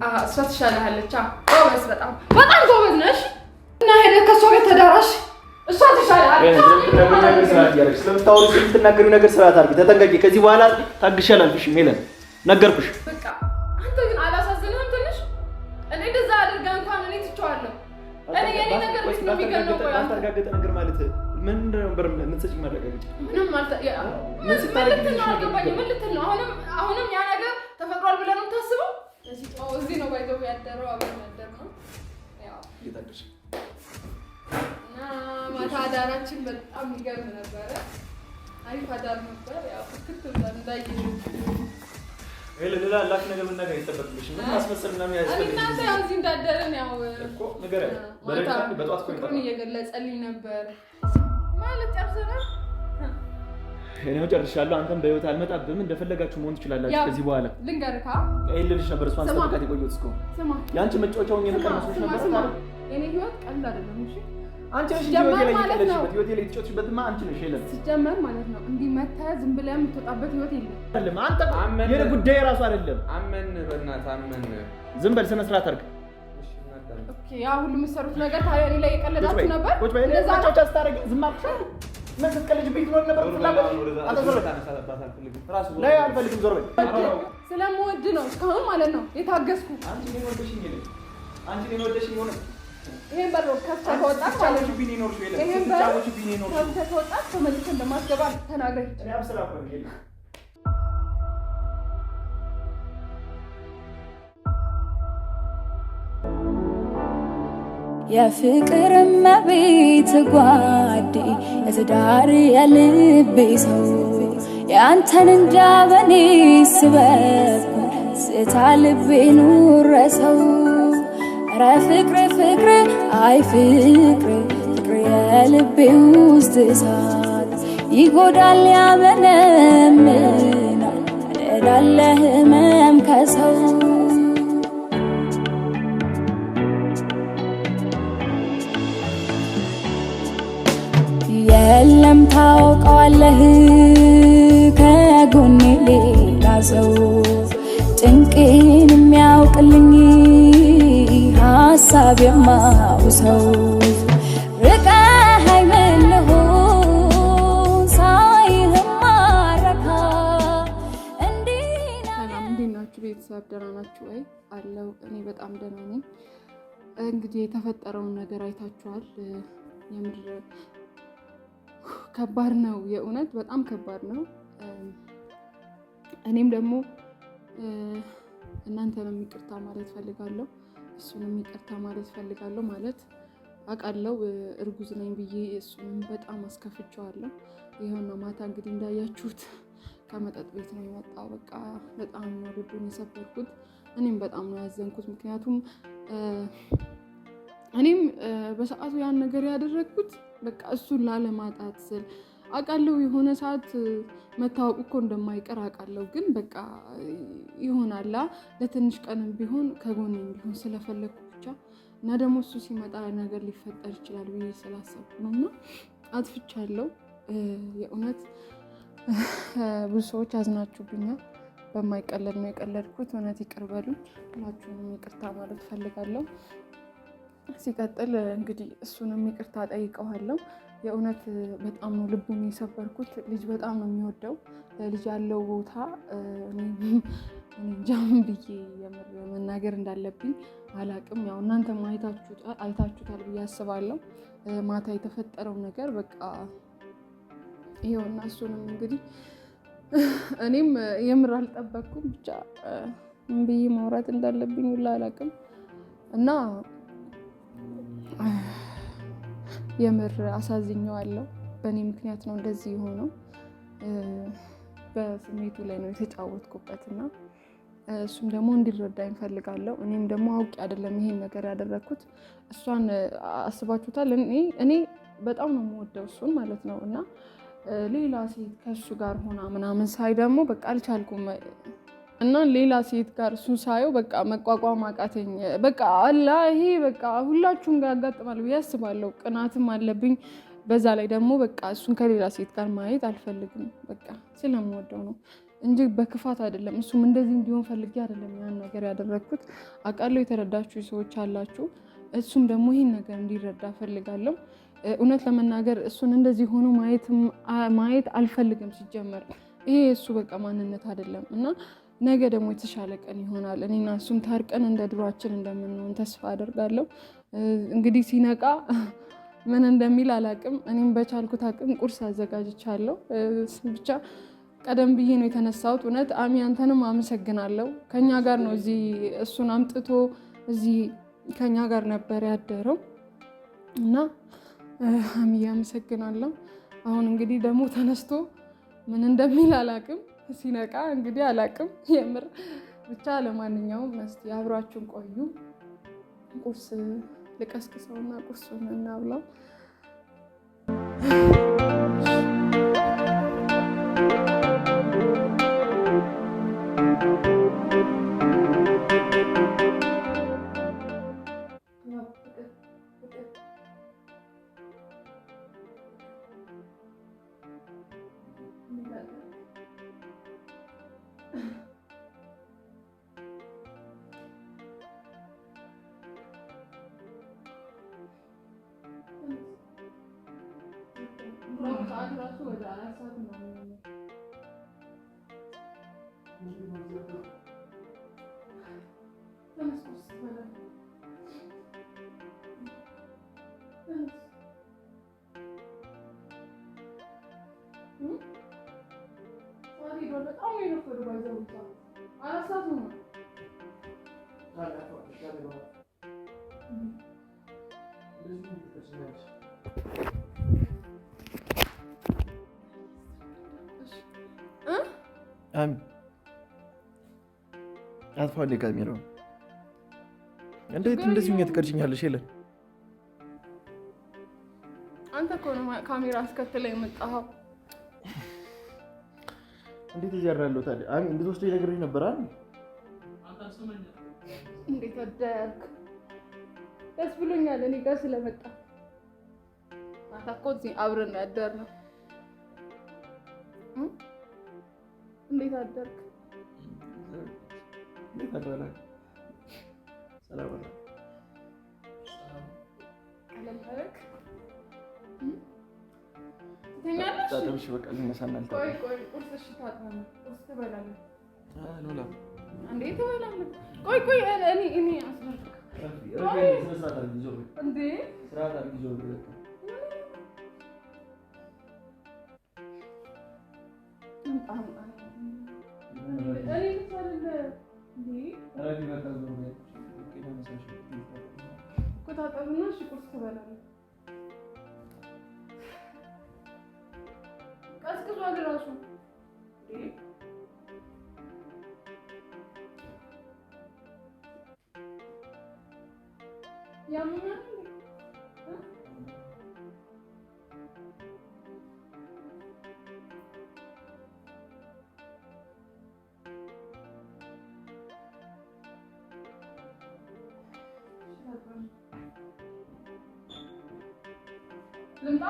እሷ ትሻላለች። ጎበዝ፣ በጣም ጎበዝ ነሽ። እና ሄደህ ከእሷ ጋር ተዳራሽ። እሷ ትሻላለች። ስለምትናገሪው ነገር ስርዓት አድርጊ፣ ተጠንቀቂ። ከዚህ በኋላ ታግሻል አልኩሽም ሄለን፣ ነገርኩሽ። በቃ አንተ ግን አላሳዝንህም ትንሽ? እኔ እንደዛ አድርገህ እንኳን እኔ ትቼዋለሁ። እኔ የኔ ነገር እንዴት ነው የሚገርመው? ቆይ ያልተረጋገጠ ነገር ማለት ምን ነበር? ምን ሰጪ ማረጋገጥ? ምንም ማለት ምን ልትል ነው? አልገባኝም። ምን ልትል ነው? አሁንም ያ ነገር ተፈጥሯል ብለህ ነው የምታስበው? እዚህ ነው ባይዘው ያደረው አብረን ያደር ነው ያው እየታደርሽ እና ማታ አዳራችን በጣም የሚገርም ነበረ። አሪፍ አዳር ነበር። ያው ክትል እንዳይ ሌላ ላክ ነገር ምን ነገር ይተበጥልሽ ምን ማስመሰል ምናምን ያስፈልግ እናንተ ያው እዚህ እንዳደረን ያው እኮ ነገር በረካት በጧት ኮይ ቁጥሩን እየገለጸልኝ ነበር ማለት ጨርሰናል። እኔው ጨርሻለሁ። አንተም በህይወት አልመጣብህም፣ እንደፈለጋችሁ መሆን ትችላላችሁ። ከዚህ በኋላ ልንገርካ ልልሽ ነበር። እሷን ሰጥቃት የቆየሁት እስከ ያንቺ መጫወቻውን የመቀር መስሎሽ ነበር። የኔ ህይወት ቀልድ አይደለም። እሺ አንቺ ነሽ ህይወቴ ላይ የቀለድሽበት፣ ህይወቴ ላይ የተጫወትሽበትማ አንቺ ነሽ ሄለን። ሲጀመር ማለት ነው እንዲህ መተህ ዝም ብለህ የምትወጣበት ህይወት የለም። አይደለም አንተ የኔ ጉዳይ ራሱ አይደለም። አመን በእናትህ አመን። ዝም በል ስነ ስርዓት አድርግ። ኦኬ ያ ሁሉ የምትሰሩት ነገር ታዲያ እኔ ላይ የቀለዳችሁ ነበር። እንደዛ ጫወቻ ስታደርጊ ዝም አልኩሽ። ምን ስትቀልጂብኝ ትኖር ነበር? ላይ አልፈልግም። ዞር በል። ስለምወድ ነው እስካሁን ማለት ነው የታገስኩ። አንቺ እኔን ወደሽኝ ሆነ ይሄን በሮ ከፍተህ ከወጣህ ማለት ነው ይሄን በሮ ከፍተህ ከወጣህ ተመልሰህ እንደማትገባ ተናግረህ እኔ አብስላኩ ነው። የፍቅር መቤት ጓዴ የትዳር የልቤ ሰው ያንተን እንጃ በኔ ስበብ ስታ ልቤ ኑረሰው ኧረ ፍቅር አይ ፍቅር የልቤ ውስጥ እሳት ይጎዳል ያመነምናል እዳለ ህመም ከሰው የለም ታውቀዋለህ ከጎኔ ሌላ ሰው ጭንቄን የሚያውቅልኝ ሀሳብ የማውሰው ርቀኸኝ ምን ልሁን ሳይህም ማረካ እንዲህ ሰላም። እንዴት ናችሁ ቤተሰብ? ደህና ናችሁ ወይ? አለው እኔ በጣም ደህና ነኝ። እንግዲህ የተፈጠረውን ነገር አይታችኋል። የምር ከባድ ነው፣ የእውነት በጣም ከባድ ነው። እኔም ደግሞ እናንተንም ይቅርታ ማለት ፈልጋለሁ፣ እሱንም ይቅርታ ማለት ፈልጋለሁ። ማለት አውቃለሁ እርጉዝ ነኝ ብዬ እሱንም በጣም አስከፍቼዋለሁ። ይኸውና ማታ እንግዲህ እንዳያችሁት ከመጠጥ ቤት ነው የመጣው። በቃ በጣም ነው ልቡን የሰበርኩት። እኔም በጣም ነው ያዘንኩት። ምክንያቱም እኔም በሰዓቱ ያን ነገር ያደረግኩት በቃ እሱን ላለማጣት ስል አውቃለሁ። የሆነ ሰዓት መታወቁ እኮ እንደማይቀር አውቃለሁ። ግን በቃ ይሆናላ ለትንሽ ቀንም ቢሆን ከጎኔ ቢሆን ስለፈለግኩ ብቻ እና ደግሞ እሱ ሲመጣ ነገር ሊፈጠር ይችላል ብዬ ስላሰብኩ ነው። እና አጥፍቻለሁ። የእውነት ብዙ ሰዎች አዝናችሁብኛል። በማይቀለድ ነው የቀለድኩት። እውነት ይቅር በሉኝ። ሁላችሁንም ይቅርታ ማለት ፈልጋለሁ። ሲቀጥል እንግዲህ እሱንም ይቅርታ ጠይቀዋለሁ። የእውነት በጣም ነው ልቡን የሰበርኩት። ልጅ በጣም ነው የሚወደው። ለልጅ ያለው ቦታ እንጃም ብዬ የምር መናገር እንዳለብኝ አላቅም። ያው እናንተም አይታችሁታል ብዬ አስባለሁ። ማታ የተፈጠረው ነገር በቃ ይሄውና። እሱንም እንግዲህ እኔም የምር አልጠበቅኩም። ብቻ ምን ብዬ ማውራት እንዳለብኝ ሁላ አላቅም እና የምር አሳዝኘዋለሁ። በእኔ ምክንያት ነው እንደዚህ የሆነው። በስሜቱ ላይ ነው የተጫወትኩበትና እሱም ደግሞ እንዲረዳኝ ፈልጋለሁ። እኔም ደግሞ አውቄ አይደለም ይሄን ነገር ያደረኩት። እሷን አስባችሁታል? እኔ በጣም ነው የምወደው እሱን ማለት ነው። እና ሌላ ሴት ከሱ ጋር ሆና ምናምን ሳይ ደግሞ በቃ አልቻልኩም። እና ሌላ ሴት ጋር እሱን ሳየው በቃ መቋቋም አቃተኝ። በቃ አላ ይሄ በቃ ሁላችሁም ጋር ያጋጥማል ብዬ አስባለሁ። ቅናትም አለብኝ። በዛ ላይ ደግሞ በቃ እሱን ከሌላ ሴት ጋር ማየት አልፈልግም። በቃ ስለምወደው ነው። እንጂ በክፋት አይደለም። እሱም እንደዚህ እንዲሆን ፈልጌ አይደለም ያን ነገር ያደረግኩት። አውቃለሁ የተረዳችሁ ሰዎች አላችሁ። እሱም ደግሞ ይህን ነገር እንዲረዳ ፈልጋለሁ። እውነት ለመናገር እሱን እንደዚህ ሆኖ ማየት አልፈልግም። ሲጀመር ይሄ እሱ በቃ ማንነት አይደለም እና ነገ ደግሞ የተሻለ ቀን ይሆናል። እኔና እሱም ታርቀን እንደ ድሯችን እንደምንሆን ተስፋ አደርጋለሁ። እንግዲህ ሲነቃ ምን እንደሚል አላቅም። እኔም በቻልኩት አቅም ቁርስ አዘጋጅቻለሁ። ብቻ ቀደም ብዬ ነው የተነሳሁት። እውነት አሚ አንተንም አመሰግናለሁ። ከኛ ጋር ነው እዚህ እሱን አምጥቶ እዚህ ከኛ ጋር ነበር ያደረው እና አሚ አመሰግናለሁ። አሁን እንግዲህ ደግሞ ተነስቶ ምን እንደሚል አላቅም። ሲነቃ እንግዲህ አላቅም የምር ብቻ። ለማንኛውም እስቲ አብራችሁን ቆዩ። ቁርስ ልቀስቅሰውና ቁርሱን እናብላው። አጥፋው ካሜራው። እንዴት እንደዚህ ሆኜ ትቀርጭኛለሽ? የለን አንተ እኮ ነው ካሜራ አስከትለህ የመጣኸው። እንዴት እያራለሁ ታዲያ? አሚ እንድትወስደው ይነግርሽ ነበር አይደል? እንዴት አደርክ? ደስ ብሎኛል እኔ ጋር ስለመጣ። ማታ እኮ እዚህ አብረን ያደርነው። እንዴት አደርክ? እንዴት አደረክ? ሰላም አለ። አለምታረክ ትተኛለሽ? ታጠብሽ? በቃ ልነሳና ልታጠብ። ቆይ ቁርስ እሺ፣ ታጥበህ ቁርስ ትበላለህ? ሎላ እንዴ ትበላለህ? ቆይ እኔ አስበርክ እንዴ ስርዓት አድርጊ። ታጠብና እሺ ቁርስ ትበላለህ። ቀዝቅዟል እራሱ ያምናል። ልምጣ?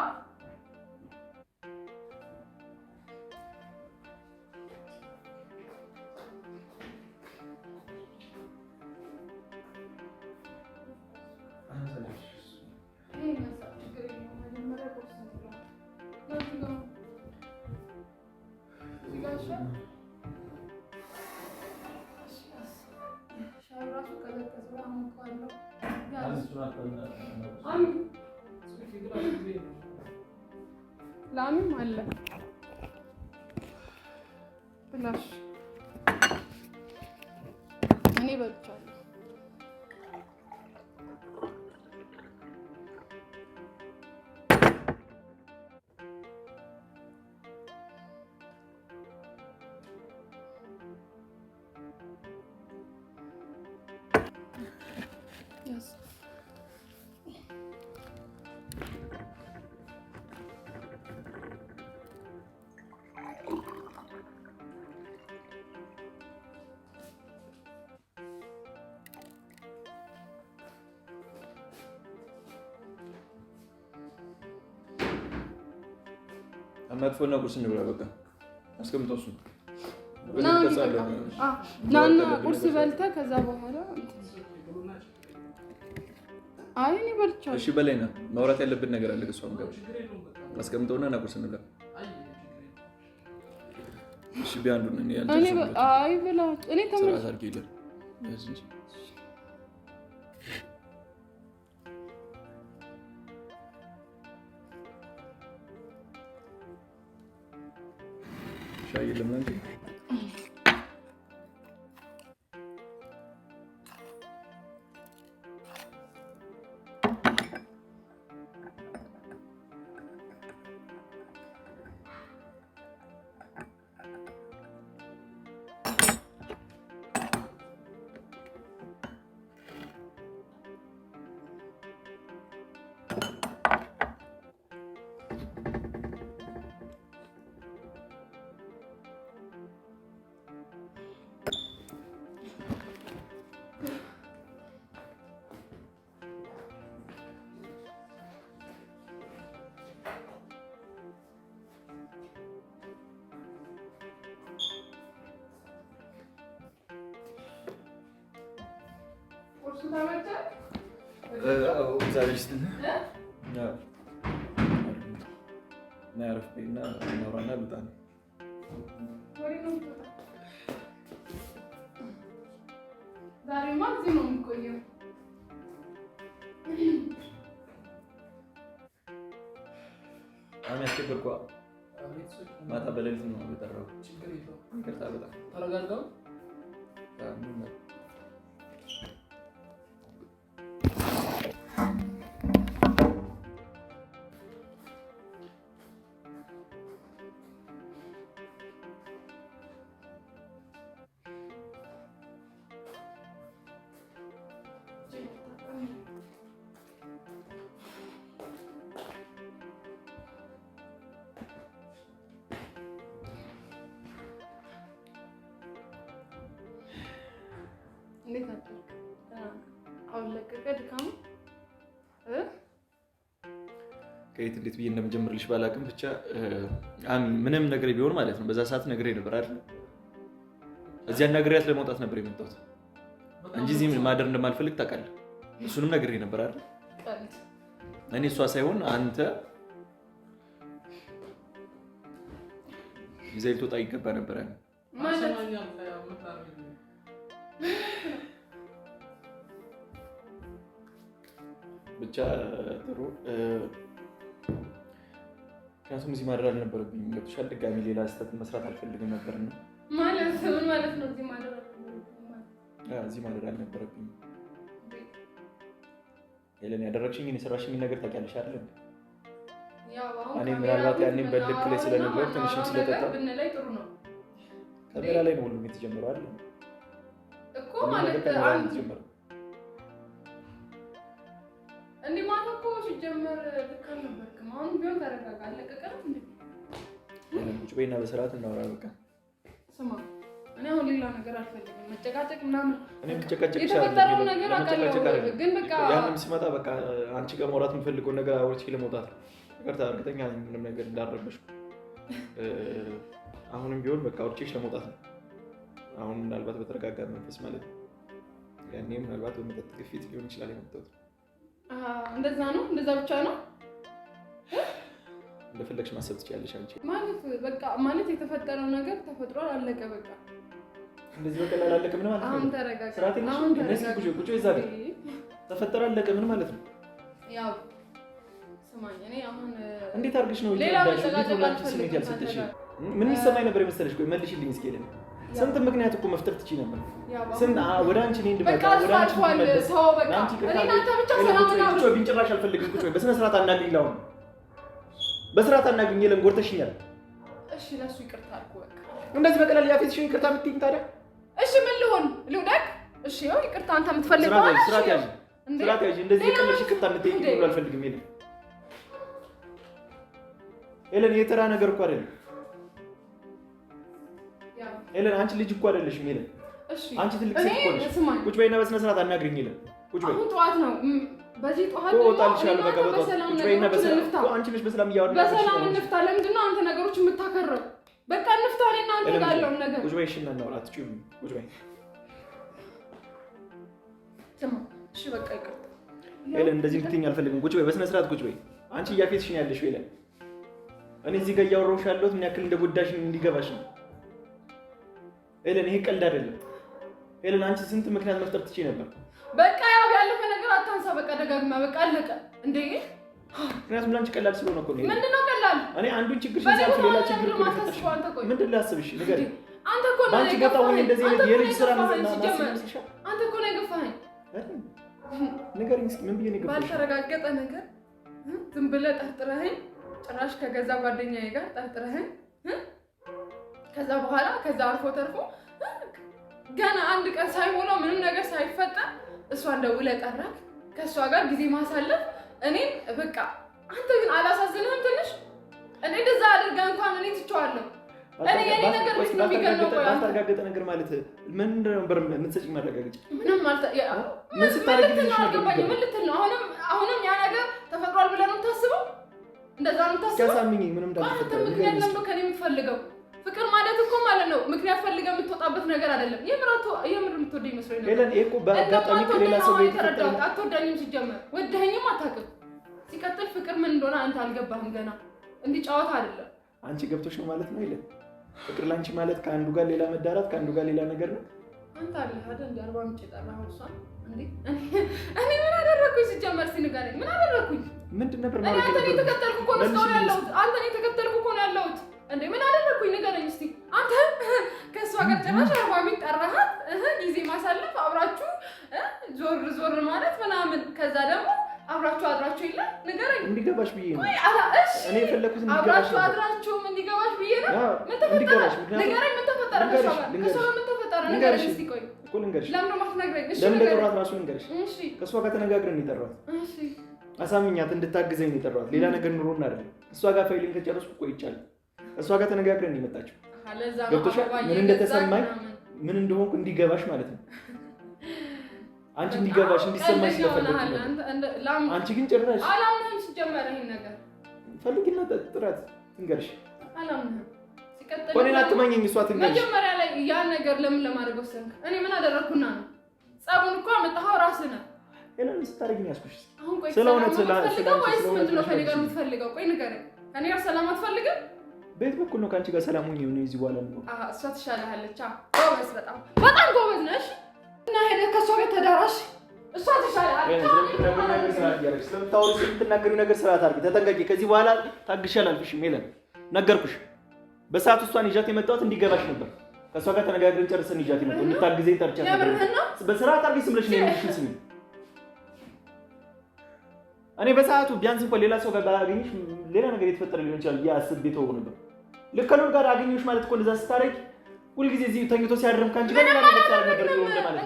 ላሚም አለ ብላሽ እኔ በልቻለሁ። መጥፎና ቁርስ እንብላ። በቃ አስቀምጠው እሱን ናና ቁርስ በልተህ ከዛ በኋላ አይ እኔ በልቻለሁ። እሺ በለኝና ማውራት ያለብን ነገር አለ። እሷም ጋር አስቀምጠውና እና ቁርስ እንብላ። እሺ ቢያንዱን እኔ አይ ብላ እኔ ተመለስ አድርጌ እንጂ ሻይ የለም እንዴ? ማታ በሌሊት ነው የጠራው። ይቅርታ በጣም ተረጋጋው። እንዴት አደረክ? አሁን ለቀቀ ድካሙ ከየት እንዴት ብዬ እንደምጀምርልሽ ባላቅም ብቻ ምንም ነገር ቢሆን ማለት ነው በዛ ሰዓት ነግሬ ነበር አይደል? እዚያ ነግሬያት ለመውጣት ነበር የመጣሁት እንጂ እዚህ ማደር እንደማልፈልግ ታውቃለህ። እሱንም ነግሬ ነበር አይደል? እኔ እሷ ሳይሆን አንተ ይዘህ ልትወጣ ይገባ ነበር አይደል? ብቻ ጥሩ ምክንያቱም እዚህ ማደር አልነበረብኝም። ገብቶሻል? ድጋሚ ሌላ ስህተት መስራት አልፈልግም ነበር ነው ማለት ምን ማለት ነው? እዚህ ማደር አልነበረብኝም። ሄለን ያደረግሽኝን የሰራሽኝን ነገር ታውቂያለሽ አይደል? እኔ ምናልባት ያኔን በልክ ላይ ስለነበር ትንሽም ስለጠጣ ካሜራ ላይ ነው ሁሉም የተጀመረው አይደል እኮ ማለት ነው። እንዴ ማታ እኮ ሲጀመር ልክ አልነበርክም። አሁን ቢሆን ተረጋጋ። አለቀቀም እንዴ? ቁጭ በይና በስርዓት እናውራ። በቃ ስማ፣ እኔ አሁን ሌላ ነገር አልፈልግም። መጨቃጨቅ ምናምን እኔ መጨቃጨቅ የተፈጠረው ነገር አውቃለሁ፣ ግን በቃ ያንም ሲመጣ በቃ አንቺ ጋር ማውራት የምፈልገው ነገር አውርቼ ለመውጣት ነው። ይቅርታ፣ እርግጠኛ ነኝ ምንም ነገር እንዳረበሽኩ። አሁንም ቢሆን በቃ አውርቼሽ ለመውጣት ነው። አሁን ምናልባት በተረጋጋ መንፈስ ማለት ነው። ያኔ ምናልባት በመጠጥ ግፊት ሊሆን ይችላል የመጣሁት። እንደዛ ነው፣ እንደዛ ብቻ ነው። እንደፈለግሽ ማሰብ ትችያለሽ አንቺ። ማለት በቃ ማለት የተፈጠረው ነገር ተፈጥሯል፣ አለቀ በቃ። እንደዚህ በቀላል አለቀ ምን ማለት ነው? አሁን ተረጋጋ። አሁን ተረጋጋ። ቁጭ ይዛ ተፈጠረ አለቀ ምን ማለት ነው? ያው ስማኝ፣ እኔ አሁን እንዴት አድርግሽ ነው ይላልሽ? እንዴት ነው ላንቺ ስሜት ያልሰጠሽ? ምን ይሰማኝ ነበር የመሰለሽ? ቆይ መልሽልኝ እስኪ። ሄለን ስንት ምክንያት እኮ መፍጠር ትችይ ነበር። ስንት ወደ አንቺ ነኝ እንደበቃ ወደ አንቺ እንደመለስ ሰው በቃ እኔ አንተ ብቻ ሰላም ነው። ቁጭ ቢንጭራሽ አልፈልግም። ቁጭ በስነ ስርዓት አናግሪኝ። ላውን በስርዓት አናግሪኝ። ሄለን ጎርተሽኛል። እሺ ለሱ ይቅርታ አልኩ በቃ። እንደዚህ በቀላል ያፌትሽን ይቅርታ ብትይኝ ታዲያ እሺ ምን ልሆን ልውደቅ? እሺ ያው ይቅርታ አንተ የምትፈልገው አይደል? ስራት ያዥ ስራት ያዥ። እንደዚህ ቀለሽ ይቅርታ የምትይኝ ብሎ አልፈልግም። ሄለን የተራ ነገር እኮ አይደለም። ሄለን አንቺ ልጅ እኮ አይደለሽም። ሄለን አንቺ ትልቅ ሴት እኮ ነሽ። ቁጭ በይና በስነ ስርዓት አናግሪኝ። ሄለን ቁጭ በይ። አሁን ጠዋት ነው። በዚህ ጠዋት ነው ወጣልሻለሁ። በቃ በጠዋት ቁጭ በይና በሰላም አንቺ ነሽ በሰላም እያወራሽ በሰላም እንፍታ። ለምንድን ነው አንተ ነገሮች የምታከረው? በቃ እንፍታኔና አንተ ጋር ያለው ነገር ቁጭ በይ እሺ እናውራ አትጩም ቁጭ በይ ስማ እሺ በቃ ይቅርታ ኤለን እንደዚህ ልትይኝ አልፈልግም ቁጭ በይ በስነ ስርዓት ቁጭ በይ አንቺ እያፌትሽ ነው ያለሽው ኤለን እኔ እዚህ ጋር እያወራሁሽ ያለሁት ምን ያክል እንደጎዳሽ እንዲገባሽ ነው ኤለን ይሄ ቀልድ አይደለም ኤለን አንቺ ስንት ምክንያት መፍጠር ትችይ ነበር በቃ ያው ያለፈ ነገር አታንሳ በቃ ደጋግማ በቃ አለቀ እንዴ ምክንያቱም ላንቺ ቀላል ስለሆነ እኮ ነው ምንድነው ቀላል እኔ አንዱን ችግር ሲያልፍ ሌላ ችግር እኮ ልፈጥርሽ ምንድን ላስብሽ ንገሪ አንተ እኮ ነው አንቺ ቦታ ሆኜ እንደዚህ አይነት የልጅ ስራ አንተ እኮ ነው የገፋኸኝ ንገሪኝ እስኪ ምን ብዬሽ ነው የገፋሽ ባልተረጋገጠ ነገር ዝም ብለህ ጠርጥረኸኝ ጭራሽ ከገዛ ጓደኛዬ ጋር ጠርጥረኸኝ ከዛ በኋላ ከዛ አልፎ ተርፎ ገና አንድ ቀን ሳይሞላው ምንም ነገር ሳይፈጠር እሷን ደውለህ ጠራክ ከእሷ ጋር ጊዜ ማሳለፍ እኔን በቃ አንተ ግን አላሳዝንህም ትንሽ እኔ እንደዛ አድርገህ እንኳን እኔ ትቼዋለሁ እኔ የኔ ነገር ልክ ነው የሚገርመው ባልተረጋገጠ ነገር ማለት ምን ነበር የምትሰጪኝ ማረጋገጫ ምንም ማለት ምን ስታረጊልሽ ነበር ምን ልትል ነው አሁንም ያ ነገር ተፈጥሯል ብለህ ነው የምታስበው እንደዛ ነው የምታስበው ያሳምኝ ምንም እንዳልተፈጠረ ምክንያት ለምን ከኔ የምትፈልገው ፍቅር ማለት እኮ ማለት ነው ምክንያት ፈልገህ የምትወጣበት ነገር አይደለም የምር የምትወደኝ መስሎኝ ነበር ኤለን እኮ በአጋጣሚ ከሌላ ሰው ጋር የተፈጠረ አትወደኝም ሲጀመር ወደኸኝም አታውቅም ሲቀጥል ፍቅር ምን እንደሆነ አንተ አልገባህም ገና እንዲህ ጨዋታ አይደለም አንቺ ገብቶሽ ነው ማለት ነው ኤለን ፍቅር ላንቺ ማለት ከአንዱ ጋር ሌላ መዳራት ከአንዱ ጋር ሌላ ነገር ነው አንተ አለህ አይደል እንደ 40 ምንጭ የጠራኸው እሷን እንዴ እኔ ምን አደረኩኝ ሲጀመር ሲንገረኝ ምን አደረኩኝ ምንድን ነበር ማለት ነው አንተ ተከተልኩ እኮ ነው ያለሁት አንተ ተከተልኩ እኮ ነው ያለሁት እንዴ ምን አደረኩኝ ንገረኝ እስቲ አንተ ከሷ ጋር ጭራሽ 40 ምንጭ ጠራሃት ጊዜ ማሳለፍ አብራችሁ ዞር ማለት ምናምን ከዛ ደግሞ አብራችሁ አድራችሁ ይላል ንገረኝ እንዲገባሽ ብዬ ነው እኔ የፈለኩት እንዲገባሽ አብራችሁ አድራችሁ እንዲገባሽ ብዬ ነው ምን ተፈጠረ ንገረኝ ምን ተፈጠረ ከሷ ምን ተፈጠረ ንገረኝ እስቲ ቆይ እኮ ልንገርሽ ለምን ማትነግረኝ እሺ ለምን እንደጠራሁት ራሱ ልንገርሽ እሺ ከሷ ጋር ተነጋግረን የጠራሁት እሺ አሳምኛት እንድታግዘኝ የጠራሁት ሌላ ነገር ኑሮና አይደለም እሷ ጋር ፋይሊንግ ከጨረስኩ ቆይቻለሁ እሷ ጋር ተነጋግረን የመጣችው ገብቶሻል ምን እንደተሰማኝ ምን እንደሆንኩ እንዲገባሽ ማለት ነው አንቺ እንዲገባሽ እንዲሰማሽ ስለፈለኩ አንቺ ግን ጭራሽ አላምንም ሲጀመር ይሄን ነገር ፈልጊና ጥራት ትንገርሽ አላምንም ሲቀጥል ቆኔና አትመኝኝ እሷ ትንገርሽ መጀመሪያ ላይ ያን ነገር ለምን ለማድረግ ወሰንክ እኔ ምን አደረኩና ነው ጸቡን እኮ አመጣኸው ራስህ ነህ ኤለን ስታረጊኝ ያስኩሽ አሁን ቆይ ስለሆነ ወይስ ምንድን ነው ከኔ ጋር የምትፈልገው ቆይ ንገረኝ ከኔ ጋር ሰላም አትፈልግም ቤት በኩል ነው ከአንቺ ጋር ሰላም ሆኜ ነው እዚህ በኋላ ነው እሷ ትሻላለች ጎበዝ በጣም ጎበዝ ነሽ እና ሄደህ ከእሷ ጋር ተዳራሽ እሷ ትሻላለች ስለምትናገሪው ነገር ስርዓት አድርጊ ተጠንቀቂ ከዚህ በኋላ ታግሼ አላልፍሽም ኤለን ነገርኩሽ በሰዓቱ እሷን ይዣት የመጣሁት እንዲገባሽ ነበር ከእሷ ጋር ተነጋግረን ጨርሰን ይዣት የመጣሁት እንድታግዘኝ ጠርቻት ነበር በስርዓት አድርጊ ስምለሽ ነው የምልሽን ስሚ እኔ በሰዓቱ ቢያንስ እንኳን ሌላ ሰው ጋር ባገኝሽ ሌላ ነገር የተፈጠረ ሊሆን ይችላል ያስብ ቤተው ነበር ልከሉን ጋር አገኘሽ ማለት እኮ እንደዛ ስታረጊ ሁልጊዜ እዚህ ተኝቶ ሲያድርም ካንቺ ጋር ሌላ ነገር ታረግ ነበር ሊሆን ማለት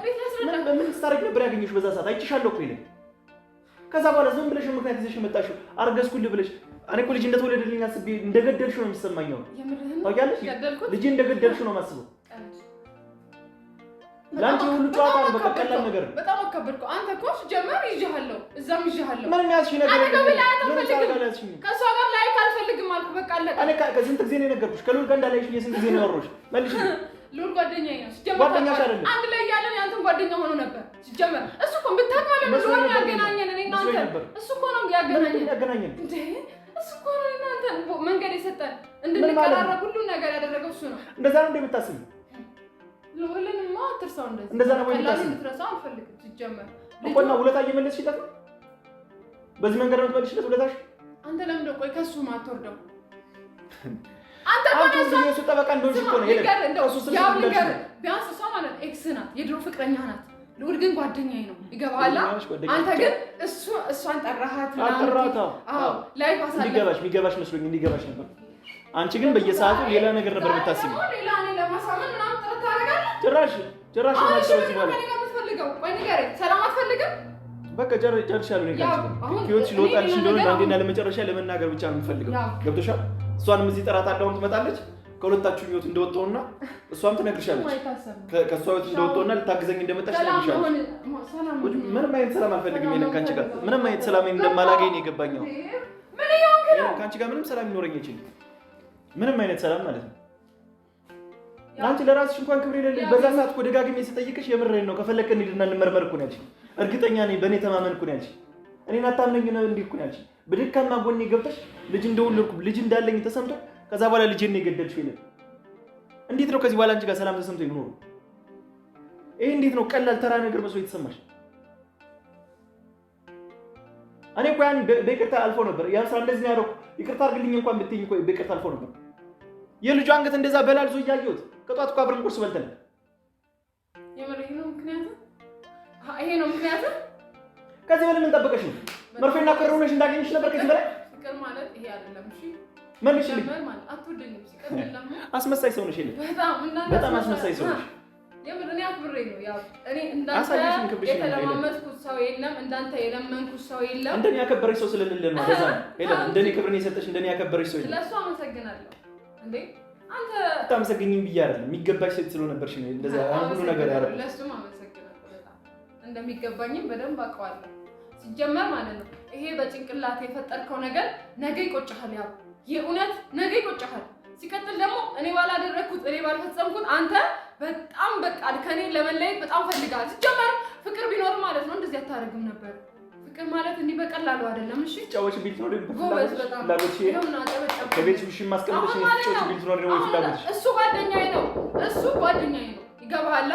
ምን ስታረጊ ነበር ያገኘሽ በዛ ሰዓት አይችሻለሁ እኮ ይሄን ከዛ በኋላ ዝም ብለሽ ምክንያት ይዘሽ መጣሽው አርገዝኩልህ ብለሽ እኔ እኮ ልጅ እንደተወለደልኝ አስቤ እንደገደልሽ ነው የሚሰማኝ ታውቂያለሽ ልጅ እንደገደልሽ ነው የማስበው ላንቺ ሁሉ ጨዋታ ነው በቃ ቀላል ነገር በጣም አከበድኩ አንተ እኮ ጀመር ይዤሃለሁ እዛም ይዤሃለሁ ምን የሚያስሽ ነገር ምን ታረጋለሽ ከሷ ጋር ላይ ካልፈልግም አልኩ በቃ አለቀ እኔ ከስንት ጊዜ ነው የነገርኩሽ ከሉል ጋር እንዳላይሽ የስንት ጊዜ ነው ያወራሁሽ መልሽ ሉል ጓደኛዬ ነው ጓደኛሽ አይደለም አንድ ላይ ያለን ያንተን ጓደኛ ሆኖ ነበር ሲጀመር እሱ እኮ ብታውቅ ማለት ነው ያገናኘን እኔ እና አንተ እሱ እኮ ነው ያገናኘን እንዴ እሱ እኮ ነው እናንተ መንገድ የሰጠን እንድንቀራረብ ሁሉን ነገር ያደረገው እሱ ነው እንደዛ ነው እንደምታስቢ ለወለንማ አትርሳው እንደዛ ነው ወይ ታስብ እንድትረሳው አልፈልግም ሲጀመር እኮና ውለታ እየመለስሽለት ነው በዚህ መንገድ ነው የምትመልሽለት ውለታሽ አንተ ለምን ነው ቆይ ከሱ ማትወርደው አንተ ቆይ እሱ ጠበቃ እንደሆንሽ እኮ ነው ነገር ቢያንስ እሷ ማለት ኤክስ ናት የድሮ ፍቅረኛ ናት ልውል ግን ጓደኛዬ ነው ይገባሃል አንተ ግን እሷን ጠራሃት አዎ ላይ ፋሳለ የሚገባሽ መስሎኝ እንዲገባሽ ነበር አንቺ ግን በየሰዓቱ ሌላ ነገር ነበር የምታስቢው ሌላ እኔ ለማሳመን ምናምን ጥረት ታደርጋለህ ጭራሽ ነው እዚህ በኋላ ቆይ ንገረኝ ሰላም አትፈልግም በቃ ጨርሻለሁ እኔ ጋር ህይወትሽ ልወጣልሽ እንደሆነ አንዴና ለመጨረሻ ለመናገር ብቻ ነው የምፈልገው ገብቶሻል እሷንም እዚህ ጠራት አዳውን ትመጣለች ከሁለታችሁ ህይወት እንደወጣውና እሷም ትነግርሻለች ከእሷ ህይወት እንደወጣውና ልታግዘኝ እንደመጣች ትነግርሻለች ምንም አይነት ሰላም አልፈልግም ይሄን ካንቺ ጋር ምንም አይነት ሰላም እንደማላገኝ ነው የገባኝ ምን ይሆን ካንቺ ጋር ምንም ሰላም ይኖረኝ አይችልም ምንም አይነት ሰላም ማለት ነው አንቺ ለራስሽ እንኳን ክብር የሌለሽ በዛ ሰዓት እኮ ደጋግሜ ስጠይቅሽ የምሬን ነው ከፈለክ እንሂድና እንመርመር እኮ ነው ያልሽኝ። እርግጠኛ ነኝ በእኔ ተማመን እኮ ነው ያልሽኝ። እኔን አታምነኝ ነው እንዴ እኮ ነው ያልሽኝ። በድካማ ጎኔ ገብተሽ ልጅ እንደወለድኩ ልጅ እንዳለኝ ተሰምቶ ከዛ በኋላ ልጄን ነው የገደልሽው ይላል። እንዴት ነው ከዚህ በኋላ አንቺ ጋር ሰላም ተሰምቶ ይኖር? ይሄ እንዴት ነው ቀላል ተራ ነገር መስሎ የተሰማሽ? እኔ እኮ ያን በይቅርታ አልፎ ነበር። ያ ሰው እንደዚህ ያደረኩ ይቅርታ አድርግልኝ እንኳን ብትይኝ እኮ በይቅርታ አልፎ ነበር። የልጁ አንገት እንደዛ በላልዞ እያየሁት ከጧት እኮ አብረን ቁርስ በልተን የምሬ ነው። ምክንያቱም ይሄ ነው ምክንያቱም። ከዚህ በላይ ምን ጠበቀሽ ነው? መርፌና ክር ሆነሽ እንዳገኘሽ ነበር። ከዚህ በላይ ፍቅር ማለት ይሄ አይደለም። እሺ መልሽልኝ። አትወደኝም ሲቀጥል ደግሞ አስመሳይ ሰው ነሽ። በጣም አስመሳይ ሰው ነሽ። የምር እኔ አክብሬ ነው ያው እኔ እንዳንተ የተለማመጥኩት ሰው የለም፣ እንዳንተ የለመንኩት ሰው የለም። እንደኔ ያከበረሽ ሰው ስለሌለ ነው። ለዛ ነው ሄለን እንደኔ ክብርን የሰጠሽ እንደኔ ያከበረሽ ሰው የለም። ለሱ አመሰግናለሁ። እንዴ አንተ ታመሰግኝም ብዬ አይደለም የሚገባሽ ሴት ስለነበርሽ ነው እንደዛ ሁሉ ነገር ያደረኩት። ለሱም አመሰግናለሁ። በጣም እንደሚገባኝም በደንብ አውቀዋለሁ። ሲጀመር ማለት ነው ይሄ በጭንቅላት የፈጠርከው ነገር ነገ ይቆጭሃል። ያው የእውነት ነገ ይቆጭሃል። ሲቀጥል ደግሞ እኔ ባላደረኩት እኔ ባልፈጸምኩት አንተ በጣም በቃ ከኔ ለመለየት በጣም ፈልጋለህ። ሲጀመር ፍቅር ቢኖር ማለት ነው እንደዚህ አታደርግም ነበር። ፍቅር ማለት እንዲህ በቀላሉ አይደለም። እሺ ጫዎች ቢት ነው ደግሞ ጎበዝ በጣም ይሄውና ተበጣጣ ከቤትሽ ማስቀመጥሽ ነው። ጫዎች ቢት ነው ደግሞ ፍላጎትሽ። እሱ ጓደኛዬ ነው፣ እሱ ጓደኛዬ ነው። ይገባሃል?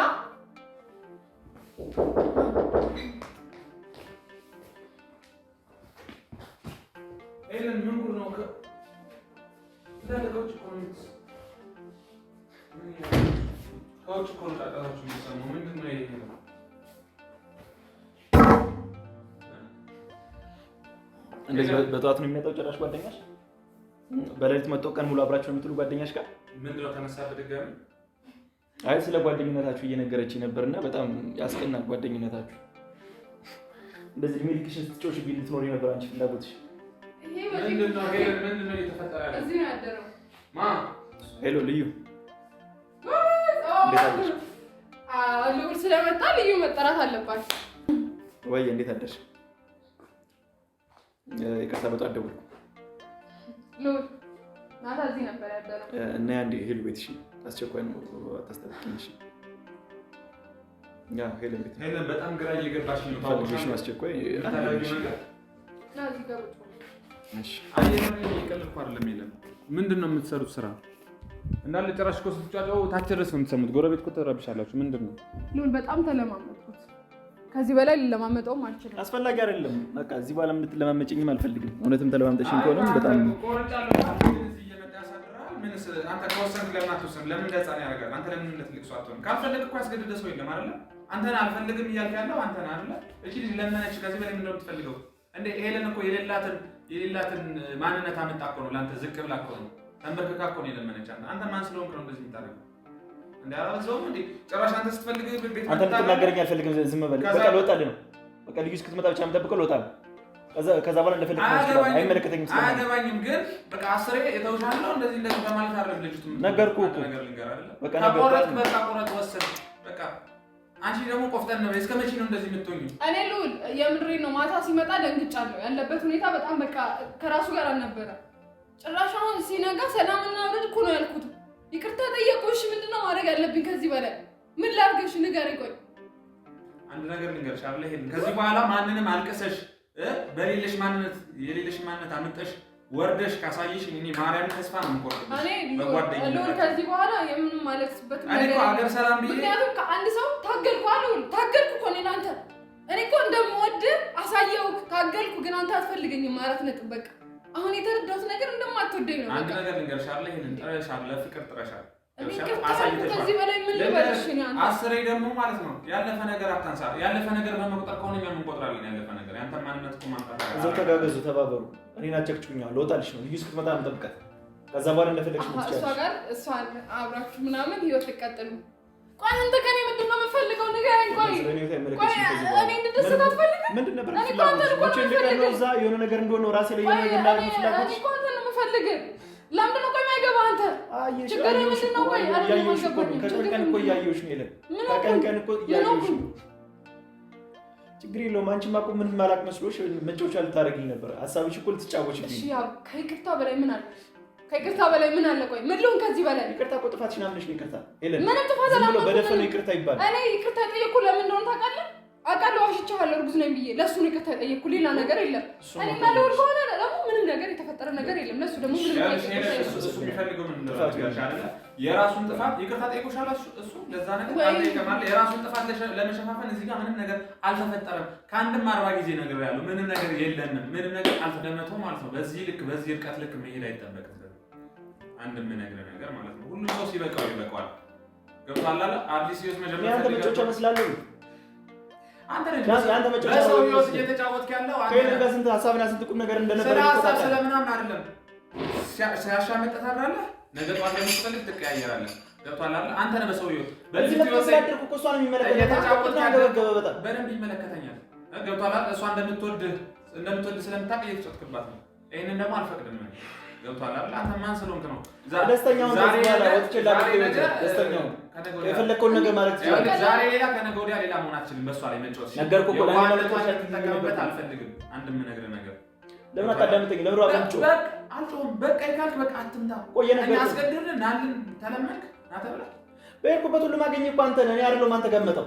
ኤለን ምን ጉድ ነው? ከታለቀው ኮሜንትስ ካውጭ ኮንታክታችሁ የሚሰማው ምንድን ነው? ይሄ ነው እንደዚህ በጠዋት ነው የሚመጣው ጭራሽ ጓደኛሽ? በሌሊት መጥቶ ቀን ሙሉ አብራችሁ የምትሉ ጓደኛሽ ጋር ምንድን ነው ተነሳበት ድጋሚ? አይ ስለ ጓደኝነታችሁ እየነገረችኝ ነበርና በጣም ያስቀናል ጓደኝነታችሁ። እንደዚህ ሚልክሽን ስትጮሽ ቢል ትኖሪ ነበር አንቺ ፍላጎትሽ። ምንድን ነው ሄለን? ምንድን ነው እየተፈጠረ ያለው? እዚህ ነው ያደረው። ሄሎ ልዩ ልዑል ስለመጣ ልዩ መጠራት አለባችሁ ወይ? እንዴት አደርሽ? ይቅርታ በጠዋት ደወልኩ። ልዑል ናታ እዚህ ነበር ያደረው እና አንዴ ሄሉ ቤትሽ አስቸኳይ ነው አታስጠብቂኝ። ያ ሄለን ቤት ሄለን በጣም ግራ እየገባሽ ነው። ታውቂሽ ነው አስቸኳይ ናዚ ጋር እሺ አየነው ይቀልኩ አይደለም። የለም ምንድነው የምትሰሩት ስራ? እንዳለ ጭራሽ እኮ ስትጫጫው ታች ድረስ ነው የምትሰሙት። ጎረቤት እኮ ተረብሻላችሁ። ምንድነው? ልዑል በጣም ተለማመጥኩት። ከዚህ በላይ ልለማመጠውም አልችልም። አስፈላጊ አይደለም። በቃ እዚህ በኋላ እንድትለማመጪኝም አልፈልግም። እውነትም ተለማምጠሽኝ ከሆነም በጣም ቆርጫለሁ። እየመጣ ያሳድራል። ምንስ አንተ ከወሰንክ ለምን አትወሰንም? ለምን እንደጻን ያደርጋል? አንተ ለምን ትልቅ ሰው አትሆንም? ካልፈለግ እኮ ያስገድደ ሰው የለም አይደለ? አንተን አልፈልግም እያልክ ያለው አንተን አይደለ? እቺ ልጅ ለመነች። ከዚህ በላይ ምንድነው የምትፈልገው? እንዴ ሄለን እኮ የሌላትን ማንነት አመጣ እኮ ነው። ለአንተ ዝቅ ብላ እኮ ነው ተንበርክካ እኮ ነው የለመነች። አንተ ማን ስለሆንክ ነው እንደዚህ የምታደርገው? እንዴ አላዘውም እንዴ ጭራሽ አንተ ስትፈልግ ቤት አንተ ልትናገረኝ አልፈልግም። ዝም በል በቃ። ልወጣልህ ነው በቃ። ልዩ እስክትመጣ ብቻ የምጠብቀው ልወጣልህ። ከዛ በኋላ እንደፈለግ አይመለከተኝም። አያገባኝም። ግን በቃ አስሬ የተውሻለሁ እንደዚህ በማለት አይደለም ልጅቱ ነገርኩህ እኮ ነገር ልንገር አይደለም በቃ ነገርኩህ። በቃ ቆረጥ ወሰድ በቃ። አንቺ ደግሞ ቆፍጠን ነው። እስከ መቼ ነው እንደዚህ የምትሆኚ? እኔ ልዑል የምድሬን ነው። ማታ ሲመጣ ደንግጫለሁ። ያለበት ሁኔታ በጣም በቃ ከራሱ ጋር አልነበረ። ጭራሽ አሁን ሲነጋ ሰላምና አውርድ እኮ ነው ያልኩት። ይቅርታ ጠየቁሽ። ምንድነው ማድረግ ያለብኝ ከዚህ በላይ? ምን ላድርግሽ? ንገሪኝ። ቆይ አንድ ነገር ልንገርሽ አለ ሄለን፣ ከዚህ በኋላ ማንንም አልቀሰሽ በሌለሽ ማንነት የሌለሽ ማንነት አመጣሽ ወርደሽ ካሳየሽ እኔ ማርያምን ተስፋ ነው የምቆርጥልሽ። በጓደኝነት ልዑል ከዚህ በኋላ የምንም ማለትበት ነገር እኔ እኮ ሀገር ሰላም ብዬ ምክንያቱም ከአንድ ሰው ታገልኩ ልዑል ታገልኩ እኮ እኔ ለአንተ እኔ እኮ እንደምወድህ አሳየውክ ታገልኩ፣ ግን አንተ አትፈልገኝም። አራት ነጥብ በቃ። አሁን የተረዳሁት ነገር እንደማትወደኝ ነው። አንድ ነገር ልንገርሽ አለ ሄለን፣ ጥረሻል፣ ለፍቅር ጥረሻል። ከዚህ በላይ ምን ልበልሽ? አስሬ ደግሞ ማለት ነው ያለፈ ነገር አታንሳ። ያለፈ ነገር በመቁጠር ከሆነ እኛም እንቆጥራለን። ያለፈ ነገር ያንተ ማንነት እኮ ማንጣት እዛው ተጋገዙ፣ ተባበሩ። እኔን አጨቅጭቁኛል። ልወጣልሽ ነው። ልዩ እስክትመጣ ነው የምጠብቃት። ከዛ በኋላ እንደፈለግሽ ነው ትችያለሽ። እሷ ጋር እሷን አብራችሁ ምናምን ህይወት ትቀጥሉ። ቆይ አንተ ከኔ ምንድን ነው የምፈልገው? ንገረኝ። ቆይ እኔ እንድደሰት አትፈልግም? ምንድን ነበር እዛ የሆነ ነገር እንደሆነ ነው ራሴ ላይ የሆነ ነገር እንዳደረግ ፍላጎት እኔ እኮ አንተን ነው የምፈልግህ። ለምንድን ነው ቆይ የማይገባህ አንተ? ችግር ምንድን ነው? ቆይ ከቀን ቀን እኮ እያየሁሽ ነው የለም። ከቀን ቀን እኮ እያየሁሽ ነው። ችግር የለውም። አንቺማ እኮ ምንም ማላቅ መስሎሽ መጫወቻ ልታደርጊኝ ነበር። ሀሳብሽ እኮ ልትጫወችብኝ። እሺ ያው ከይቅርታ በላይ ምን አለ? ከይቅርታ በላይ ምን አለ? ቆይ ምን ልሁን ከዚህ በላይ? ይቅርታ እኮ ጥፋትሽን አምነሽ ነው ይቅርታ። ምንም ጥፋት አላመንኩም። በደፈነው ይቅርታ ይባላል። እኔ ይቅርታ የጠየኩህ ለምን እንደሆነ ታውቃለህ? አውቃለሁ፣ ዋሽቻለሁ፣ እርጉዝ ነኝ ብዬ ለእሱ ነው ይቅርታ የጠየኩህ። ሌላ ነገር የለም። እኔ ማለወል ከሆነ ደግሞ ምንም ነገር የተፈጠረ ነገር የለም። ለእሱ ደግሞ ምንም ነገር እሱ የሚፈልገው ምን እንደሆነ የራሱን ጥፋት ይቅርታ ጠይቆሻል። እሱ ለዛ ነገር አልጠየቀም። የራሱን ጥፋት ለመሸፋፈን እዚህ ጋር ምንም ነገር አልተፈጠረም። ከአንድም 40 ጊዜ ነገር ያለው ምንም ነገር የለንም። ምንም ነገር አልተደመጠው ማለት ነው። በዚህ ልክ በዚህ ርቀት ልክ መሄድ አይጠበቅም። አንድም ነገር ነገር ማለት ነው። ሁሉም ሰው ሲበቃው ይበቃዋል። ገብቶሃል አይደል? አዲስ ህይወት መጀመሪያ አንተ መጮቻ መስላለህ። አንተ መጮቻ ሰው ህይወት እየተጫወትክ ያለው አንተ ጋር ስንት ሀሳብና ስንት ቁም ነገር እንደነበረ ስለሀሳብ ስለምናምን አይደለም። ሲያሻመጥ ታድራለህ። ነገ ጠዋት ለምትፈልግ ትቀያየራለህ። ገብቶሃል አይደል? አንተ ነህ በሰው ህይወት በዚህ ህይወት ያደርኩ እኮ እሷን የሚመለከተው እየተጫወትክ ያለው በጣም በደንብ ይመለከተኛል። ገብቶሃል አይደል? እሷ እንደምትወድ ስለምታውቅ እየተጫወትክባት ነው። ይሄንን ደግሞ አልፈቅድም ነው። ገብቶሃል አይደል? አንተ ማን ስለሆንክ ነው? ደስተኛውን ዛሬ ወጥቼላችሁ ደስተኛውን የፈለከውን ነገር ማለት ትችላለህ። ዛሬ ሌላ ከነገ ወዲያ ሌላ መሆን አትችልም። በሷ ላይ መጫወት ነገርኩህ እኮ ተጠቀምበት። አልፈልግም። አንድም የምነግርህ ነገር ለምን አታዳምጠኝ? ለምን አባንቾ አልጮህም። በቃ ይካልክ በቃ አትምታ። ቆየ ነገር አስገድድን ናልን ተለመንክ ናተብላ በሄድኩበት ሁሉ ማገኘ እኮ አንተ ነህ። እኔ አይደለሁም አንተ ጋር መጣው።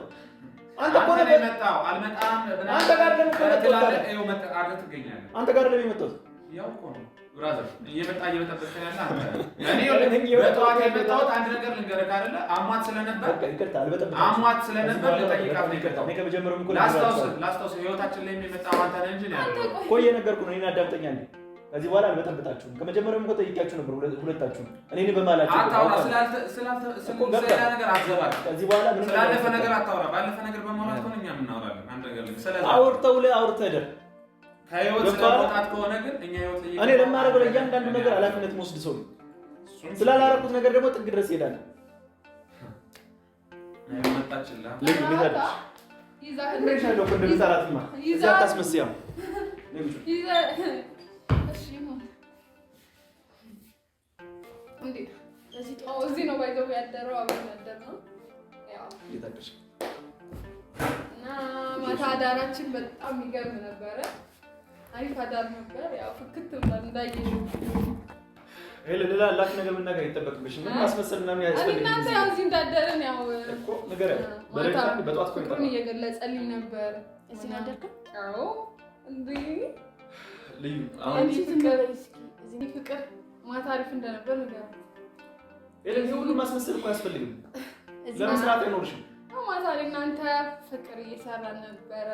አንተ እኮ ነው የመጣው። አልመጣም። አንተ ጋር ለምን ትላለህ? ይኸው መጣህ ትገኛለህ። አንተ ጋር ለምን የመጣው? ያው እኮ ነው ብራዘር እየመጣበትከ ያለ አንተ እኔ በጠዋት የመጣሁት አንድ ነገር ልንገርህ አይደለ? አሟት ስለነበር ይቅርታ አልበጠበጥም። አሟት ስለነበር ልጠይቃት ነው ይቅርታ። እኔ ከመጀመሪያውም እኮ ላስታውስ ህይወታችን ላይ የሚመጣው አንተ ነህ እንጂ ነው ያለው እኮ እየነገርኩህ ነው። እኔን አዳምጠኛ እንዴ? ከዚህ በኋላ አልበጠብጣችሁም። ከመጀመሪያውም እኮ ጠይቂያችሁ ነበር ሁለታችሁም። እኔን በማላችሁ አታውራ። ስላልተ ነገር አትዘባል። ከዚህ በኋላ ምንም ስላለፈ ነገር አታውራ። ባለፈ ነገር በማውራት ከሆነ እኛም እናወራለን። አንድ ነገር ስለዚህ አውርተህ ደር ከህይወት ስለመውጣት ከሆነ ግን እኛ ህይወት እኔ ለማረገው ለእያንዳንዱ ነገር ኃላፊነት መውሰድ ሰው ነው። ስላላረኩት ነገር ደግሞ ጥግ ድረስ ይሄዳል። መጣችላ ልጅ ልጅ እንደሻለው እንደምታራትማ እዛ ታስመስያው ይዛ እሺ ነው እንዴ? እዚህ ነው ባይዘው ያደረው አብረን ያደር ነው ያው ይታደሽ እና ማታ አዳራችን በጣም ይገርም ነበረ። አሪፍ አዳር ነበር። ያው ፍክት ብለን እንዳየሽ ሌላ ላክ ነገር መናገር ይጠበቅብሽ። ምን ማስመሰልና ምን ያስፈልግ እናንተ ያው እዚህ እንዳደረን ያው እኮ ነገር በጧት ፍቅሩን እየገለጸልኝ ነበር። እዚህ ያደርኩ አዎ እንዴ ልዩ አሁን እዚህ ፍቅር ማታ አሪፍ እንደነበር ነገር ይሄ ሁሉ ማስመሰል እኮ አያስፈልግም። ለመስራት አይኖርሽም። ማታ ላይ እናንተ ፍቅር እየሰራን ነበረ።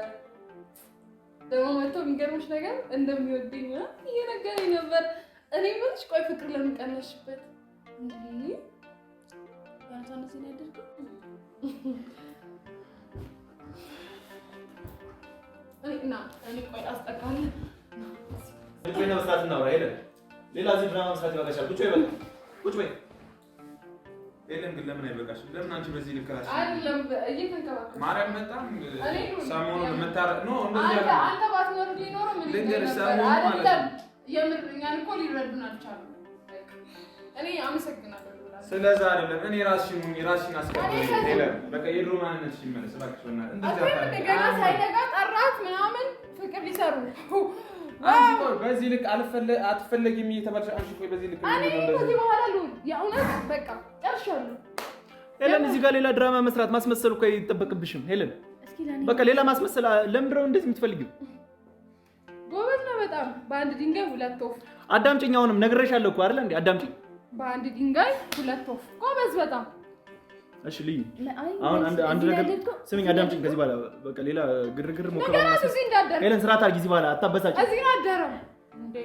ደግሞ መጥቶ የሚገርምሽ ነገር እንደሚወደኝ እየነገረኝ ነበር። እኔ ምንሽ ቆይ ፍቅር ለምን ቀነሽበት እንዴ? ያንተን እዚህ ያደርኩ እኔ ቆይ አስጠቃለሁ። ቁጭ በይ መስራት እናውራ። ሌላ እዚህ ድራማ መስራት ይበቃሻል። ቁጭ በይ በቃ ቁጭ በይ። የለም ግን ለምን አይበቃሽም? ለምን አንቺ በዚህ ልክ ራስሽ አይደለም እየተንከባከብሽ ማርያም በጣም ሰሞኑን አንተ ባትኖር ሊኖር ምን ልንገርሽ አይደለም። የምር እኛን እኮ ሊረዱን አልቻሉም። እኔ አመሰግናለሁ። ስለዛ አይደለም እኔ ራስሽን አስቀበል። በቃ የድሮ ማንነትሽ ይመለስ እባክሽ። በእናትሽ ገና ሳይነጋ ጠራት ምናምን ፍቅር ሊሰሩ አንቺ ቆይ በዚህ ልክ አትፈለጊም እየተባልሽ አንቺ ቆይ በዚህ ልክ እኔ ከዚህ በኋላ ልሁን የእውነት በቃ ጨርሻለሁ። ሄለን እዚህ ጋር ሌላ ድራማ መስራት ማስመሰል እኮ አይጠበቅብሽም። ሄለን በቃ ሌላ ማስመሰል ለምንድነው እንደዚህ የምትፈልጊው? ጎበዝ ነው በጣም። በአንድ ድንጋይ ሁለት ወፍ። አዳምጪኝ። አሁንም ነግሬሻለሁ እኮ አይደል እንዴ? አዳምጪኝ። በአንድ ድንጋይ ሁለት ወፍ። ጎበዝ በጣም እሺ። ልዩ አሁን አንድ ነገር ስሚኝ፣ አዳምጪኝ። ከዚህ በኋላ በቃ ሌላ ግርግር ሞከራ ሄለን ስርዓት አድርጊ። ከዚህ በኋላ አታበሳጭ። እዚህ ነው አደረው እንዴ?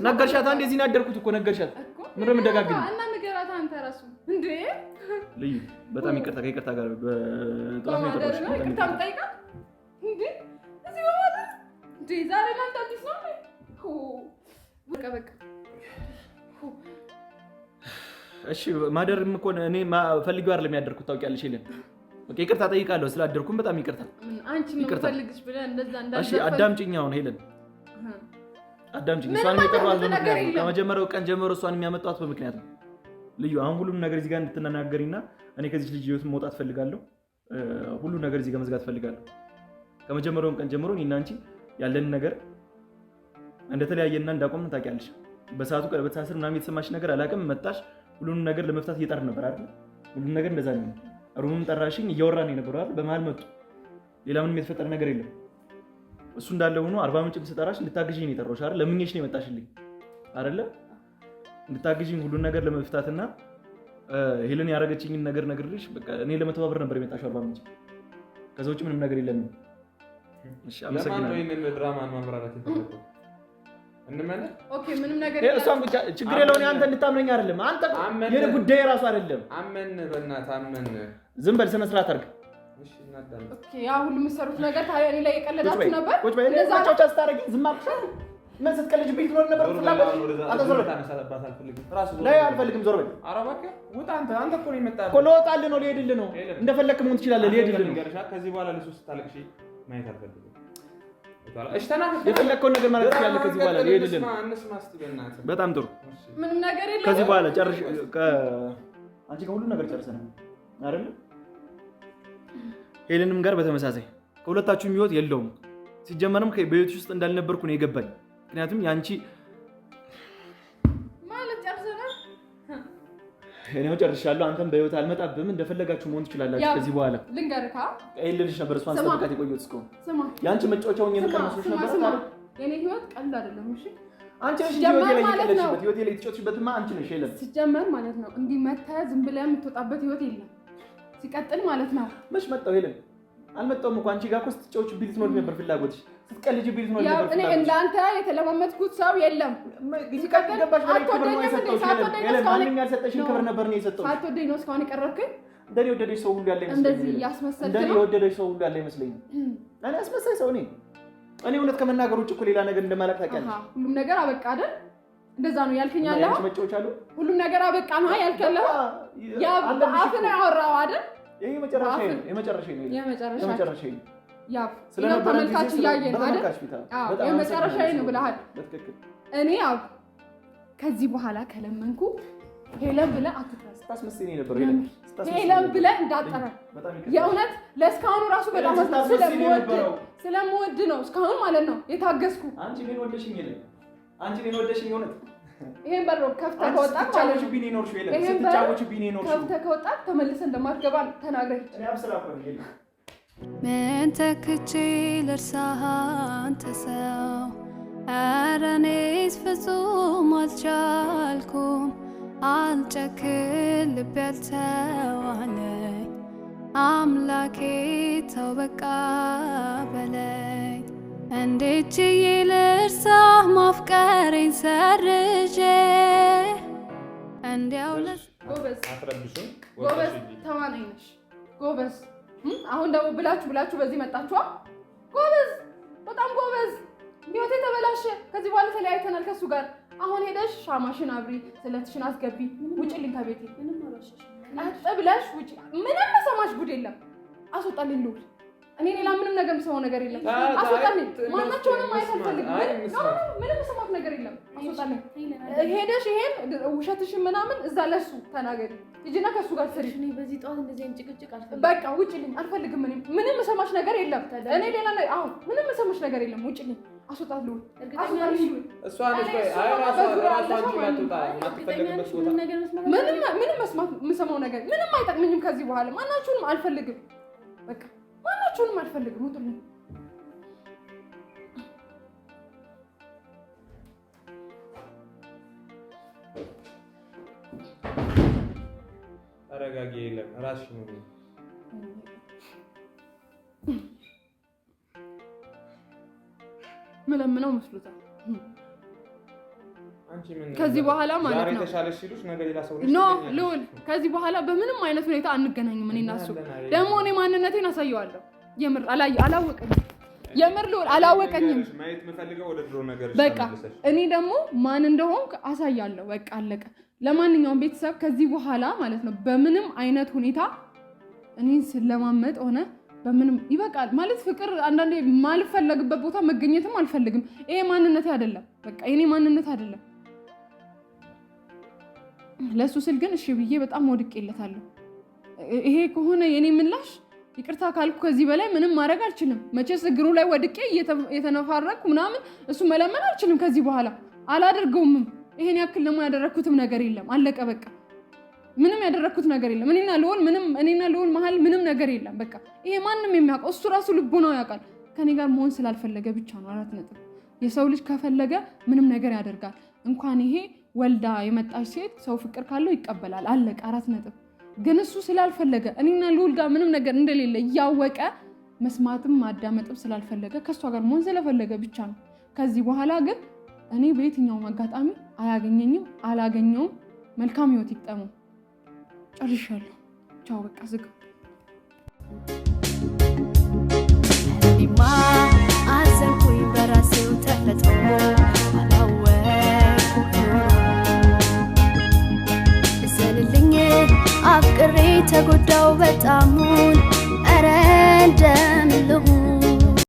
ነገርሻት። አንዴ እዚህ ነው ያደርኩት እኮ ነገርሻት። ምን እንደምደጋግኝ እና ነገራት አንተ ራሱ እንዴ? ልዩ በጣም ይቅርታ፣ ከይቅርታ ጋር በጥራት ነው ተቆርሽ። ይቅርታ ጠይቃት እንዴ? እዚህ በኋላ እንዴ ዛሬ ላንተ አዲስ ነው በቃ በቃ እሺ። ማደርም እኮ እኔ ፈልጌው አይደለም ያደርኩት ታውቂያለሽ። ሄለን በቃ ይቅርታ ጠይቃለሁ ስላደርኩም በጣም ይቅርታ። አንቺ ምን ፈልግሽ ብለህ እንደዛ እንዳደረኩ። እሺ አዳምጪኝ። አሁን ሄለን አዳምጪኝ። እሷን የጠራኋት በምክንያት ነው። ከመጀመሪያው ቀን ጀምሮ እሷን የሚያመጣኋት በምክንያት ነው። ልዩ አሁን ሁሉም ነገር እዚህ ጋር እንድትናገሪና እኔ ከዚህ ልጅ ህይወት መውጣት ፈልጋለሁ። ሁሉ ነገር እዚህ ጋር መዝጋት ፈልጋለሁ። ከመጀመሪያው ቀን ጀምሮ እኔና አንቺ ያለን ነገር እንደተለያየና እንዳቆምን ታውቂያለሽ። በሰዓቱ ቀለበት ሳስር ምናምን የተሰማሽ ነገር አላውቅም። መጣሽ ሁሉንም ነገር ለመፍታት እየጣርን ነበር አይደል? ሁሉንም ነገር እንደዛ ነው። ሩምም ጠራሽኝ እያወራን የነበረው አይደል? በመሀል መጡ። ሌላ ምንም የተፈጠረ ነገር የለም። እሱ እንዳለ ሆኖ 40 ምንጭም ስጠራሽ እንድታግዢኝ ነው የጠራሁሽ አይደል? ለምኜሽ ነው የመጣሽልኝ አይደለ? እንድታግዢኝ ሁሉን ነገር ለመፍታትና ሄለን ያደረገችኝን ነገር ነግሬሽ በቃ እኔ ለመተባበር ነበር የመጣሽው 40 ምንጭ። ከዛ ውጭ ምንም ነገር የለም። እሺ አመሰግናለሁ። ለማን ነው ይሄን ድራማ ማብራራት የፈለከው? እንመነ ኦኬ ምንም ነገር እሷም ብቻ ችግር የለውም። አንተ እንድታምነኝ አይደለም። አንተ የኔ ጉዳይ ራሱ አይደለም። አመን በእናትህ አመን። ዝም በል ስነ ስርዓት አድርግ። እሺ እናዳም። ኦኬ ያ ሁሉ የምትሰሩት ነገር ታዲያ እኔ ላይ የቀለዳችሁ ነበር? ቁጭ በይ። ለዛቻው አስታረቂ ዝም አልኩሽ። ምን ስትቀልጅብኝ ትኖር ነበር? ፍላጎት አንተ ዞር በል። ታነሳባት አልፈልግም። ራሱ ላይ አልፈልግም። ዞር በል። ኧረ እባክህ ውጣ። አንተ እኮ ነው የመጣው እኮ ልወጣልህ ነው። ልሄድልህ ነው። እንደፈለክ መሆን ትችላለህ። ልሄድልህ ነው። ከዚህ በኋላ ለሱ ስታለቅሽ ማየት አልፈልግም። እሺ ተናገር። የፈለከውን ነገር ማለት ትችላለህ። ከዚህ በኋላ ልሄድልህ ነው። በጣም ጥሩ። ምንም ነገር የለም። ከዚህ በኋላ ጨርሽ አንቺ ጋር ሁሉ ነገር ጨርሰናል አይደል? ሄለንም ጋር በተመሳሳይ ከሁለታችሁም ህይወት የለውም። ሲጀመርም በህይወትሽ ውስጥ እንዳልነበርኩ ነው የገባኝ። ምክንያቱም ያንቺ ማለት ጨርሰናል። እኔው ጨርሻለሁ። አንተም በህይወት አልመጣብህም። እንደፈለጋችሁ መሆን ትችላላችሁ። ከዚህ በኋላ ልንገርካ ልልሽ ነበር። እሷን ሰብቃት የቆየሁት እስካሁን ስማ፣ ያንቺ መጫወቻውን የምቀር መስሎሽ ነበር አይደል? የኔ ህይወት ቀልድ አይደለም። እሺ አንቺ ነሽ ህይወቴ ላይ የተቀለድሽበት። ህይወቴ ላይ የተጫወትሽበትማ አንቺ ነሽ ሄለን። ሲጀመር ማለት ነው እንዲህ መተህ ዝም ብለህ የምትወጣበት ህይወት የለም። ሲቀጥል ማለት ነው መች መጣሁ ሄለን? አልመጣሁም እኮ አንቺ ጋር እኮ ስትጫወችብኝ ልትኖሪ ነበር ፍላጎትሽ። ስትቀልጂብኝ ልትኖሪ ነበር ፍላጎትሽ። እኔ እንዳንተ የተለማመጥኩት ሰው የለም። ሲቀጥል ገባሽ በላይ ክብር ነው የሰጠሁሽ ሄለን። ማንም ያልሰጠሽን ክብር ነበር ነው የሰጠሁሽ። ሳትወደኝ ነው እስካሁን የቀረብከኝ። እንደኔ የወደደሽ ሰው ሁሉ ያለ ይመስለኛል። እንደዚህ እያስመሰልክ ነው። እንደኔ የወደደሽ ሰው ሁሉ ያለ ይመስለኛል። እኔ አስመሳይ ሰው ነኝ። እኔ እውነት ከመናገር ውጭ እኮ ሌላ ነገር እንደማላቅ ታውቂያለሽ። ሁሉም ነገር አበቃ አይደል? እንደዛ ነው ያልከኝ አለ። አንቺ መጫወቻ አሉ። ሁሉም ነገር አበቃ ነው ያልከለ። ያ አፍን ያወራው አይደል? ይሄ መጨረሻ ነው። የመጨረሻ ነው። ያ ስለዚህ ተመልካች እያየን አይደል? አዎ የመጨረሻዬ ነው ብለሃል። እኔ ያው ከዚህ በኋላ ከለመንኩ ሄለን ብለህ አትፍረስ። ታስመስለኝ ነበር ሄለን ብለህ እንዳጠራ የእውነት ለእስካሁኑ ራሱ በጣም ስለምወድ ነው እስካሁን ማለት ነው የታገስኩ። አንቺ ምን ወደሽኝ ሄለን? አንቺ ምን ወደሽኝ እውነት? ይሄን በር ከፍተህ ከወጣህ ማለት ነው ከፍተህ ከወጣህ ተመልሰህ እንደማትገባ ተናግረህ እኔ አብስራ እኮ ሄለን ምን ተክቼ ልርሳህ አንተ ሰው? ኧረ እኔስ ፍጹም አልቻልኩም። አልጨክን ልቤ ያልተዋለኝ አምላኬ ተው በቃ በለኝ። እንዴት ችዬ ልርሳህ ማፍቀሬን ሰርዤ እንዲያው ጎበዝ ተዋናይ ነሽ ጎበዝ። አሁን ደግሞ ብላችሁ በዚህ መጣችኋ። ጎበዝ በጣም ጎበዝ። ህይወቴ ተበላሸ። ከዚህ በኋላ ተለያይተናል ከሱ ጋር። አሁን ሄደሽ ሻማሽን አብሪ፣ ስለትሽን አስገቢ፣ ውጭልኝ ከቤቴ። ቀጥ ብለሽ ውጭ። ምንም መሰማሽ ጉድ የለም። አስወጣልኝ ልውል። እኔ ሌላ ምንም ነገር የምሰማው ነገር የለም። አስወጣልኝ። ማናቸውንም ማየት አልፈልግም። ምንም የምሰማት ነገር የለም። አስወጣልኝ። ሄደሽ ይሄን ውሸትሽን ምናምን እዛ ለሱ ተናገሪ። ሂጂና ከሱ ጋር ስሪ። እኔ በዚህ ጠዋት እንደዚህ አይነት ጭቅጭቅ አልፈልግም። በቃ ውጭልኝ። አልፈልግም። ምንም የምሰማሽ ነገር የለም። እኔ ሌላ አሁን ምንም የምሰማሽ ነገር የለም። ውጭልኝ። አስወጣልኝ። እሷ ነሽ ወይ? አይ ራሷ አንቺ ማትወጣ ማትፈልግበት ቦታ ምንም መስማት የምሰማው ነገር ምንም አይጠቅምኝም። ከዚህ በኋላ ማናችሁንም አልፈልግም። በቃ ማናችሁንም አልፈልግም። ውጡልኝ። ተረጋጊ። የለም ራስሽ ነው ምለምነው መስሎታል። አንቺ ምን ከዚህ በኋላ ማለት ነው ዛሬ ተሻለሽ ሲሉሽ ነገ ሌላ ሰው ኖ ልውል። ከዚህ በኋላ በምንም አይነት ሁኔታ አንገናኝም። እኔ እና እሱ ደግሞ እኔ ማንነቴን አሳየዋለሁ። የምር አላወቀኝም። የምር ልውል አላወቀኝም። ማየት የምፈልገው ወደ ድሮ ነገር በቃ እኔ ደግሞ ማን እንደሆንክ አሳያለሁ። በቃ አለቀ። ለማንኛውም ቤተሰብ ከዚህ በኋላ ማለት ነው በምንም አይነት ሁኔታ እኔን ስለማመጥ ሆነ በምንም ይበቃል ማለት ፍቅር አንዳንዴ ማልፈለግበት ቦታ መገኘትም አልፈልግም። ይሄ ማንነቴ አይደለም። በቃ የኔ ማንነት አይደለም። ለሱ ስል ግን እሺ ብዬ በጣም ወድቄለታለሁ። ይሄ ከሆነ የኔ ምላሽ ይቅርታ ካልኩ ከዚህ በላይ ምንም ማድረግ አልችልም። መቼስ እግሩ ላይ ወድቄ እየተነፋረኩ ምናምን እሱ መለመን አልችልም። ከዚህ በኋላ አላደርገውም። ይሄን ያክል ደግሞ ያደረኩትም ነገር የለም። አለቀ በቃ። ምንም ያደረኩት ነገር የለም። እኔና ልዑል መሀል ምንም ነገር የለም። በቃ ይሄ ማንም የሚያውቀው እሱ ራሱ ልቡ ነው ያውቃል። ከኔ ጋር መሆን ስላልፈለገ ብቻ ነው። 4 ነጥብ። የሰው ልጅ ከፈለገ ምንም ነገር ያደርጋል። እንኳን ይሄ ወልዳ የመጣች ሴት ሰው ፍቅር ካለው ይቀበላል። አለቀ 4 ነጥብ። ግን እሱ ስላልፈለገ እኔና ልዑል ጋር ምንም ነገር እንደሌለ እያወቀ መስማትም ማዳመጥም ስላልፈለገ ከሷ ጋር መሆን ስለፈለገ ብቻ ነው። ከዚህ በኋላ ግን እኔ በየትኛውም አጋጣሚ አያገኘኝም፣ አላገኘውም። መልካም ህይወት ይግጠመው። ጨርሻለሁ። ቻው በቃ ዝግ